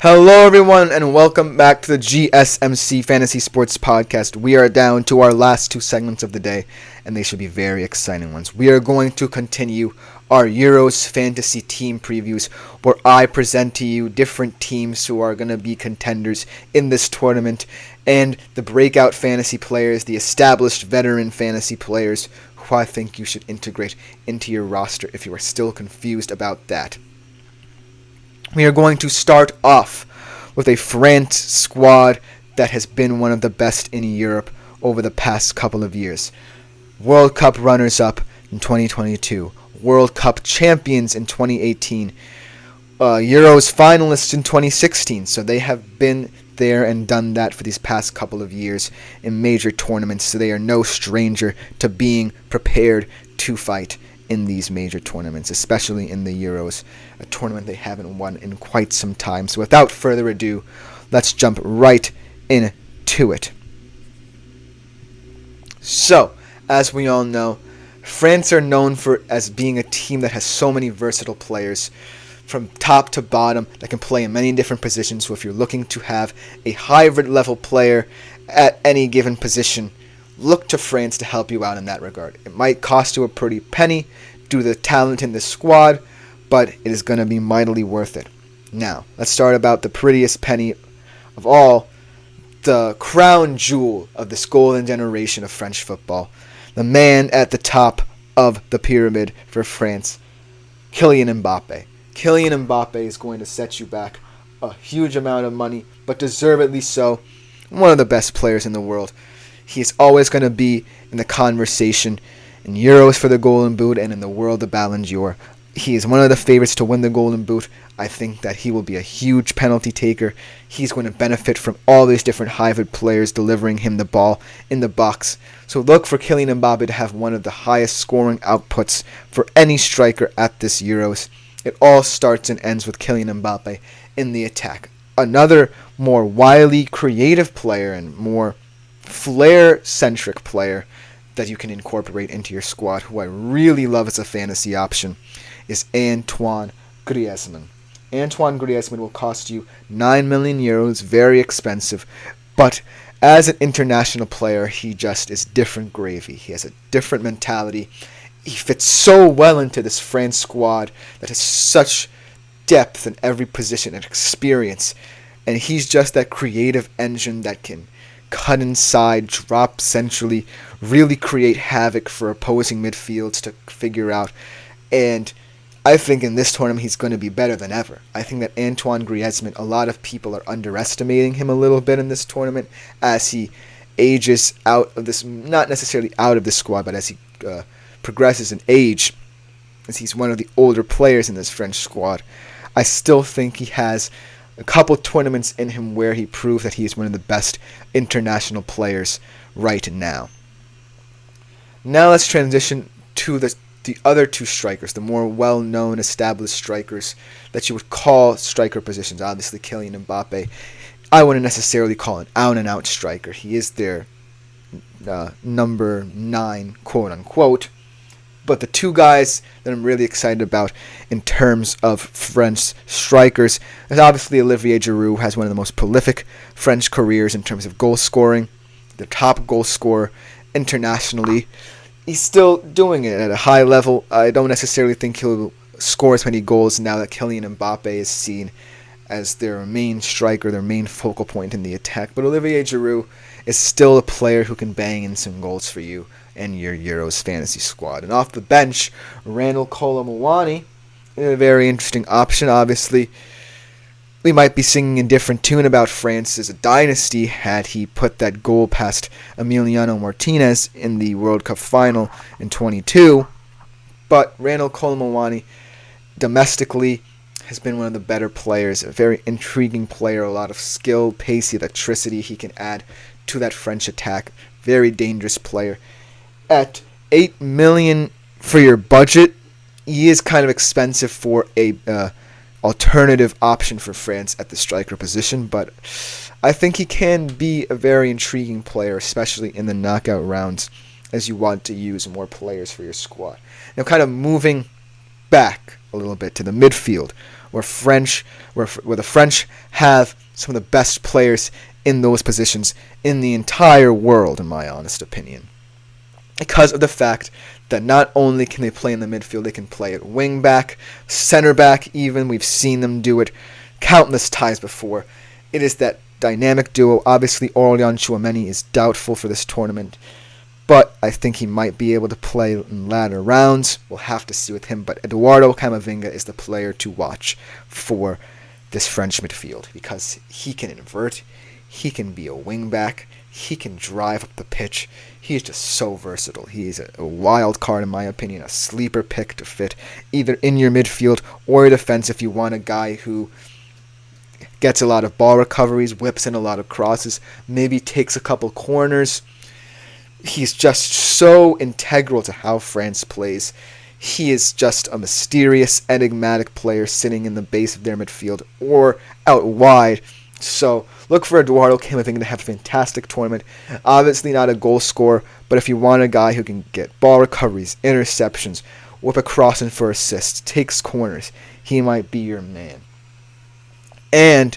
Hello, everyone, and welcome back to the GSMC Fantasy Sports Podcast. We are down to our last two segments of the day, and they should be very exciting ones. We are going to continue our Euros fantasy team previews, where I present to you different teams who are going to be contenders in this tournament, and the breakout fantasy players, the established veteran fantasy players, who I think you should integrate into your roster if you are still confused about that. We are going to start off with a France squad that has been one of the best in Europe over the past couple of years. World Cup runners-up in 2022, World Cup champions in 2018, Euros finalists in 2016, so they have been there and done that for these past couple of years in major tournaments, so they are no stranger to being prepared to fight in these major tournaments, especially in the Euros, a tournament they haven't won in quite some time. So without further ado, let's jump right into it. So, as we all know, France are known as being a team that has so many versatile players from top to bottom that can play in many different positions. So if you're looking to have a hybrid level player at any given position, look to France to help you out in that regard. It might cost you a pretty penny due to the talent in the squad, but it is going to be mightily worth it. Now, let's start about the prettiest penny of all, the crown jewel of this golden generation of French football, the man at the top of the pyramid for France, Kylian Mbappé. Kylian Mbappé is going to set you back a huge amount of money, but deservedly so. One of the best players in the world. He is always going to be in the conversation in Euros for the Golden Boot and in the world the Ballon d'Or. He is one of the favorites to win the Golden Boot. I think that he will be a huge penalty taker. He's going to benefit from all these different hybrid players delivering him the ball in the box. So look for Kylian Mbappé to have one of the highest scoring outputs for any striker at this Euros. It all starts and ends with Kylian Mbappé in the attack. Another more wily, creative player and more flair-centric player that you can incorporate into your squad, who I really love as a fantasy option, is Antoine Griezmann. Antoine Griezmann will cost you 9 million euros, very expensive, but as an international player, he just is different gravy. He has a different mentality. He fits so well into this France squad that has such depth in every position and experience, and he's just that creative engine that can cut inside, drop centrally, really create havoc for opposing midfields to figure out. And I think in this tournament he's going to be better than ever. I think that Antoine Griezmann, a lot of people are underestimating him a little bit in this tournament as he ages out of this, not necessarily out of this squad, but as he progresses in age, as he's one of the older players in this French squad. I still think he has a couple tournaments in him where he proved that he is one of the best international players right now. Now let's transition to the other two strikers, the more well-known, established strikers that you would call striker positions. Obviously, Kylian Mbappé, I wouldn't necessarily call an out-and-out striker. He is their number 9, quote-unquote. But the two guys that I'm really excited about in terms of French strikers is obviously Olivier Giroud, who has one of the most prolific French careers in terms of goal scoring, the top goal scorer internationally. He's still doing it at a high level. I don't necessarily think he'll score as many goals now that Kylian Mbappé is seen as their main striker, their main focal point in the attack. But Olivier Giroud is still a player who can bang in some goals for you and your Euros fantasy squad. And off the bench, Randall Colomouani is a very interesting option. Obviously, we might be singing a different tune about France as a dynasty had he put that goal past Emiliano Martinez in the World Cup final in 22. But Randall Colomouani, domestically, has been one of the better players, a very intriguing player, a lot of skill, pace, electricity he can add to that French attack. Very dangerous player. At 8 million for your budget, he is kind of expensive for a alternative option for France at the striker position, but I think he can be a very intriguing player, especially in the knockout rounds, as you want to use more players for your squad. Now, kind of moving back a little bit to the midfield, where the French have some of the best players in those positions in the entire world, in my honest opinion. Because of the fact that not only can they play in the midfield, they can play at wing back, center back even. We've seen them do it countless times before. It is that dynamic duo. Obviously, Aurelien Tchouameni is doubtful for this tournament, but I think he might be able to play in latter rounds. We'll have to see with him, but Eduardo Camavinga is the player to watch for this French midfield because he can invert, he can be a wing back, he can drive up the pitch. He's just so versatile. He's a wild card, in my opinion, a sleeper pick to fit either in your midfield or your defense if you want a guy who gets a lot of ball recoveries, whips in a lot of crosses, maybe takes a couple corners. He's just so integral to how France plays. He is just a mysterious, enigmatic player sitting in the base of their midfield or out wide. So look for Eduardo Camavinga to have a fantastic tournament. Obviously not a goal scorer, but if you want a guy who can get ball recoveries, interceptions, whip a cross in for assists, takes corners, he might be your man. And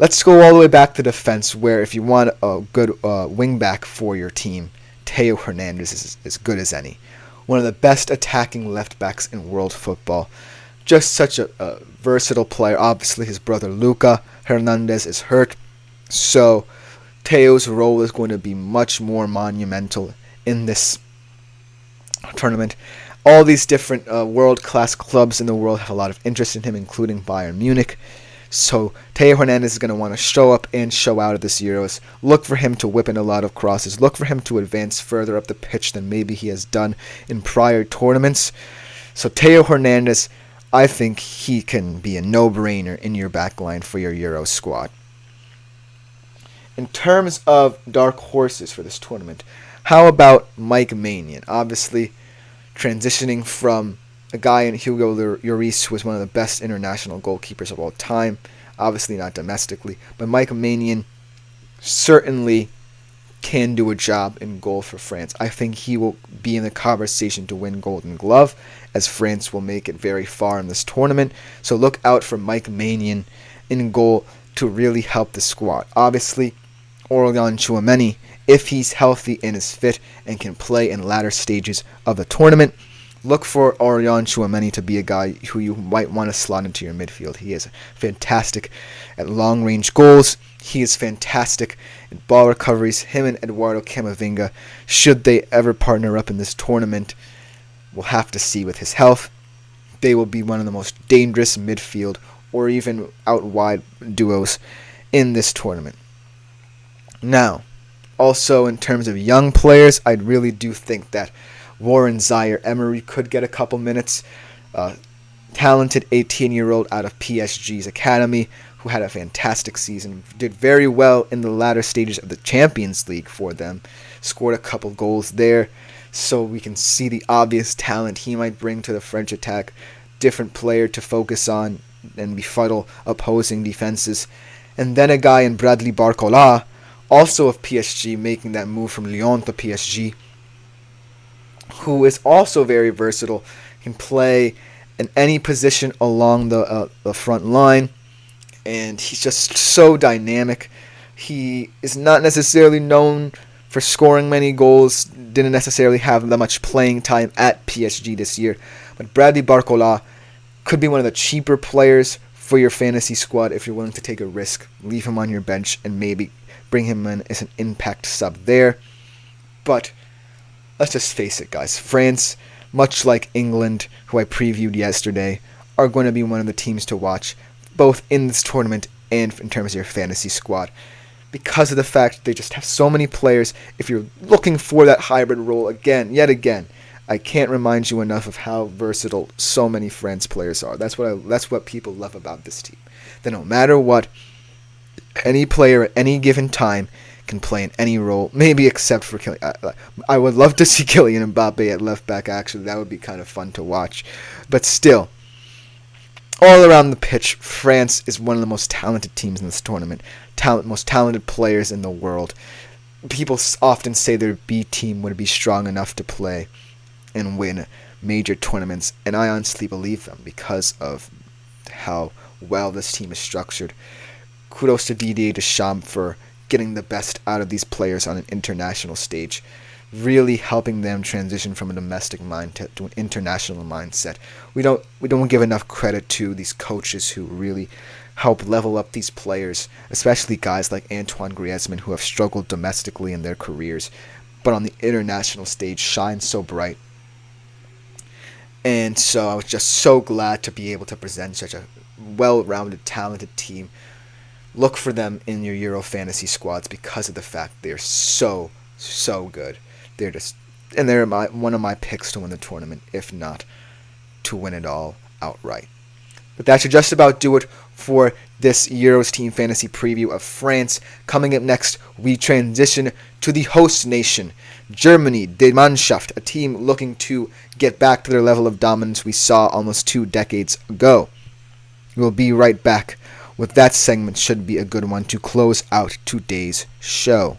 let's go all the way back to defense, where if you want a good wing back for your team, Theo Hernandez is as good as any. One of the best attacking left backs in world football. Just such a versatile player. Obviously, his brother Luca Hernandez is hurt, so Theo's role is going to be much more monumental in this tournament. All these different world-class clubs in the world have a lot of interest in him, including Bayern Munich. So Theo Hernandez is going to want to show up and show out at this Euros. Look for him to whip in a lot of crosses. Look for him to advance further up the pitch than maybe he has done in prior tournaments. So Theo Hernandez, I think he can be a no-brainer in your backline for your Euro squad. In terms of dark horses for this tournament, how about Mike Maignan? Obviously, transitioning from a guy in Hugo Lloris, who was one of the best international goalkeepers of all time, obviously not domestically, but Mike Maignan certainly can do a job in goal for France. I think he will be in the conversation to win Golden Glove, as France will make it very far in this tournament. So look out for Mike Maignan in goal to really help the squad. Obviously, Aurelien Tchouameni, if he's healthy and is fit and can play in latter stages of the tournament, look for Aurelien Tchouameni to be a guy who you might want to slot into your midfield. He is fantastic at long-range goals. He is fantastic in ball recoveries. Him and Eduardo Camavinga, should they ever partner up in this tournament, we'll have to see with his health. They will be one of the most dangerous midfield or even out-wide duos in this tournament. Now, also in terms of young players, I really do think that Warren Zaire-Emery could get a couple minutes. Talented 18-year-old out of PSG's academy who had a fantastic season. Did very well in the latter stages of the Champions League for them. Scored a couple goals there. So we can see the obvious talent he might bring to the French attack. Different player to focus on and befuddle opposing defenses. And then a guy in Bradley Barcola, also of PSG, making that move from Lyon to PSG, who is also very versatile, can play in any position along the front line, and he's just so dynamic. He is not necessarily known for scoring many goals, didn't necessarily have that much playing time at PSG this year, but Bradley Barcola could be one of the cheaper players for your fantasy squad if you're willing to take a risk. Leave him on your bench and maybe bring him in as an impact sub there. But let's just face it, guys. France, much like England, who I previewed yesterday, are going to be one of the teams to watch, both in this tournament and in terms of your fantasy squad, because of the fact they just have so many players. If you're looking for that hybrid role yet again, I can't remind you enough of how versatile so many France players are. That's what people love about this team. That no matter what, any player at any given time can play in any role, maybe except for Kylian. I would love to see Kylian Mbappé at left back, actually. That would be kind of fun to watch. But still, all around the pitch, France is one of the most talented teams in this tournament. Most talented players in the world. People often say their B team would be strong enough to play and win major tournaments, and I honestly believe them because of how well this team is structured. Kudos to Didier Deschamps for getting the best out of these players on an international stage, really helping them transition from a domestic mindset to an international mindset. We don't give enough credit to these coaches who really help level up these players, especially guys like Antoine Griezmann who have struggled domestically in their careers, but on the international stage shine so bright. And so I was just so glad to be able to present such a well-rounded, talented team. Look for them in your Euro fantasy squads because of the fact they're so good. They're one of my picks to win the tournament, if not to win it all outright. But that should just about do it for this Euros Team Fantasy preview of France. Coming up next, we transition to the host nation, Germany, Die Mannschaft, a team looking to get back to their level of dominance we saw almost 2 decades ago. We'll be right back with that segment. Should be a good one to close out today's show.